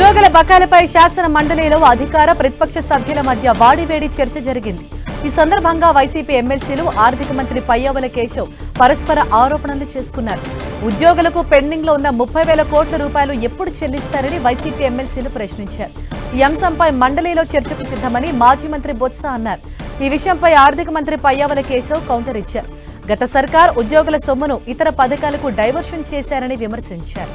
ఉద్యోగుల బకాయిలపై శాసన మండలిలో అధికార ప్రతిపక్ష సభ్యుల మధ్య వాడివేడి చర్చ జరిగింది. ఈ సందర్భంగా వైసీపీ ఎమ్మెల్సీలు ఆర్థిక మంత్రి పయ్యావుల కేశవ్ పరస్పర ఆరోపణలు చేసుకున్నారు. ఉద్యోగులకు పెండింగ్ లో ఉన్న 30,000 కోట్ల రూపాయలు ఎప్పుడు చెల్లిస్తారని వైసీపీ ఎమ్మెల్సీలు ప్రశ్నించారు. ఈ అంశంపై మండలిలో చర్చకు సిద్ధమని మాజీ మంత్రి బొత్స అన్నారు. ఈ విషయంపై ఆర్థిక మంత్రి పయ్యావుల కేశవ్ కౌంటర్ ఇచ్చారు. గత సర్కార్ ఉద్యోగుల సొమ్మును ఇతర పథకాలకు డైవర్షన్ చేశారని విమర్శించారు.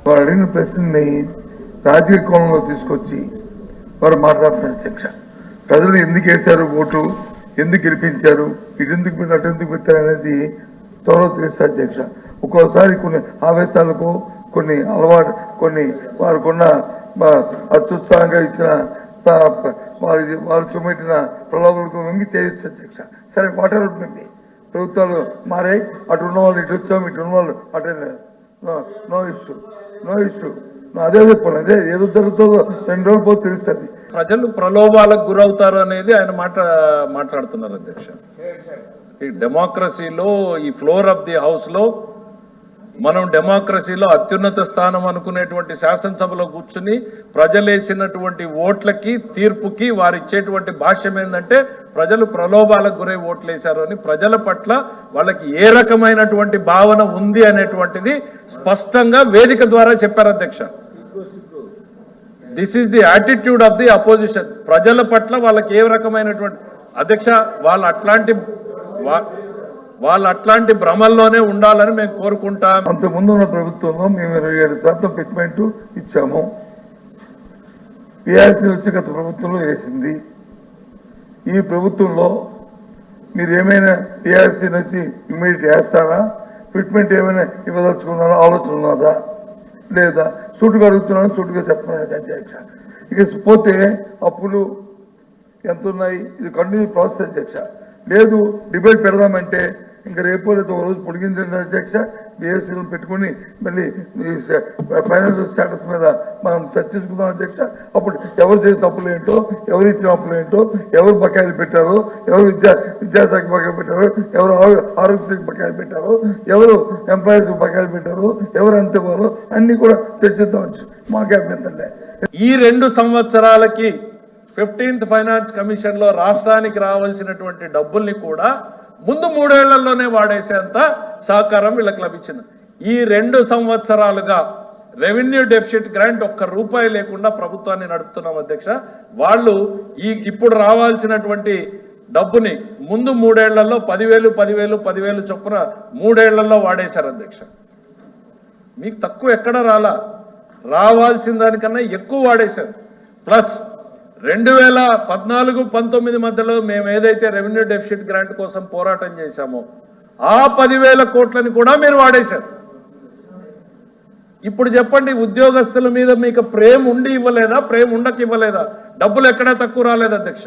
వారు అడిగిన ప్రశ్నని రాజకీయ కోణంలో తీసుకొచ్చి వారు మాట్లాడుతున్నారు. అధ్యక్ష, ప్రజలు ఎందుకు వేశారు ఓటు, ఎందుకు గెలిపించారు, ఇటు ఎందుకు పెట్టారు, అటు ఎందుకు పెట్టారు అనేది త్వరలో తెలుస్తుంది. అధ్యక్ష, ఒక్కోసారి కొన్ని ఆవేశాలకు, కొన్ని అలవాటు, కొన్ని వారికున్న అత్యుత్సాహంగా ఇచ్చిన వారు చూపెట్టిన ప్రలోభాలకు లొంగి చేయొచ్చు. అధ్యక్ష, సరే వాటర్ ఉంటుంది, ప్రభుత్వాలు మారాయి, అటు ఉన్న వాళ్ళు ఇటు వచ్చాము, ఇటు ఉన్న వాళ్ళు అటే లేదు. No issue, no issue. అదే చెప్పాను, అదే ఏదో జరుగుతుందో 2 రోజులు పోతే తెలుస్తుంది. ప్రజలు ప్రలోభాలకు గురవుతారు అనేది ఆయన మాట్లాడుతున్నారు. అధ్యక్ష, ఈ డెమోక్రసీలో, ఈ ఫ్లోర్ ఆఫ్ ది హౌస్ లో మనం డెమోక్రసీలో అత్యున్నత స్థానం అనుకునేటువంటి శాసనసభలో కూర్చుని ప్రజలేసినటువంటి ఓట్లకి, తీర్పుకి వారు ఇచ్చేటువంటి భాష్యం ఏంటంటే ప్రజలు ప్రలోభాలకు గురై ఓట్లేశారు అని, ప్రజల పట్ల వాళ్ళకి ఏ రకమైనటువంటి భావన ఉంది అనేటువంటిది స్పష్టంగా వేదిక ద్వారా చెప్పారు. అధ్యక్ష, this is the attitude of the opposition. ప్రజల పట్ల వాళ్ళకి ఏ రకమైనటువంటి, అధ్యక్ష, వాళ్ళు అట్లాంటి భ్రమల్లోనే ఉండాలని మేము కోరుకుంటాం. అంతకుముందు ఉన్న ప్రభుత్వంలో మేము 27% ఫిట్మెంట్ ఇచ్చాము. పిఆర్సీ వచ్చి గత ప్రభుత్వంలో వేసింది. ఈ ప్రభుత్వంలో మీరు ఏమైనా పిఆర్సీని వచ్చి ఇమ్మీడియట్ వేస్తారా, ఫిట్మెంట్ ఏమైనా ఇవ్వదలుచుకున్నారా, ఆలోచన ఉన్నదా లేదా? సూటుగా అడుగుతున్నాను, సూటుగా చెప్పినాను. అధ్యక్ష, ఇక పోతే అప్పులు ఎంత ఉన్నాయి, ఇది కంటిన్యూ ప్రాసెస్. అధ్యక్ష, లేదు డిబేట్ పెడదామంటే ఇంకా రేపు లేదా ఒక రోజు పొడిగించండి. అధ్యక్ష, బిఎస్సీలను పెట్టుకుని మళ్ళీ ఫైనాన్షియల్ స్టేటస్ మీద మనం చర్చించుకుందాం. అధ్యక్ష, అప్పుడు ఎవరు చేసిన అప్పులు ఏంటో, ఎవరు ఇచ్చిన అప్పులు ఏంటో, ఎవరు బకాయిలు పెట్టారో, ఎవరు విద్యాశాఖ బకాయిలు పెట్టారో, ఎవరు ఆరోగ్యశ్రీకి బకాయిలు పెట్టారో, ఎవరు ఎంప్లాయీస్ బకాయిలు పెట్టారో, ఎవరు అంత ఇవ్వాలో అన్ని కూడా చర్చిద్దాం. మాకే అభ్యంతరం. ఈ 2 సంవత్సరాలకి 15th ఫైనాన్స్ కమిషన్ లో రాష్ట్రానికి రావాల్సినటువంటి డబ్బుల్ని కూడా ముందు 3 ఏళ్లలోనే వాడేసేంత సహకారం వీళ్ళకి లభించింది. ఈ 2 సంవత్సరాలుగా రెవెన్యూ డెఫిసిట్ గ్రాంట్ ఒక్క రూపాయి లేకుండా ప్రభుత్వాన్ని నడుపుతున్నాం. అధ్యక్ష, వాళ్ళు ఇప్పుడు రావాల్సినటువంటి డబ్బుని ముందు 3 ఏళ్లలో 10,000 చొప్పున 3 ఏళ్లలో వాడేశారు. అధ్యక్ష, మీకు తక్కువ ఎక్కడ రావాల్సిన దానికన్నా ఎక్కువ వాడేశారు. ప్లస్ 2014-19 మధ్యలో మేము ఏదైతే రెవెన్యూ డెఫిసిట్ గ్రాంట్ కోసం పోరాటం చేశామో ఆ 10,000 కోట్లని కూడా మీరు వాడేశారు. ఇప్పుడు చెప్పండి, ఉద్యోగస్తుల మీద మీకు ప్రేమ ఉండి ఇవ్వలేదా, ప్రేమ ఉండక ఇవ్వలేదా? డబ్బులు ఎక్కడా తక్కువ రాలేదు. అధ్యక్ష.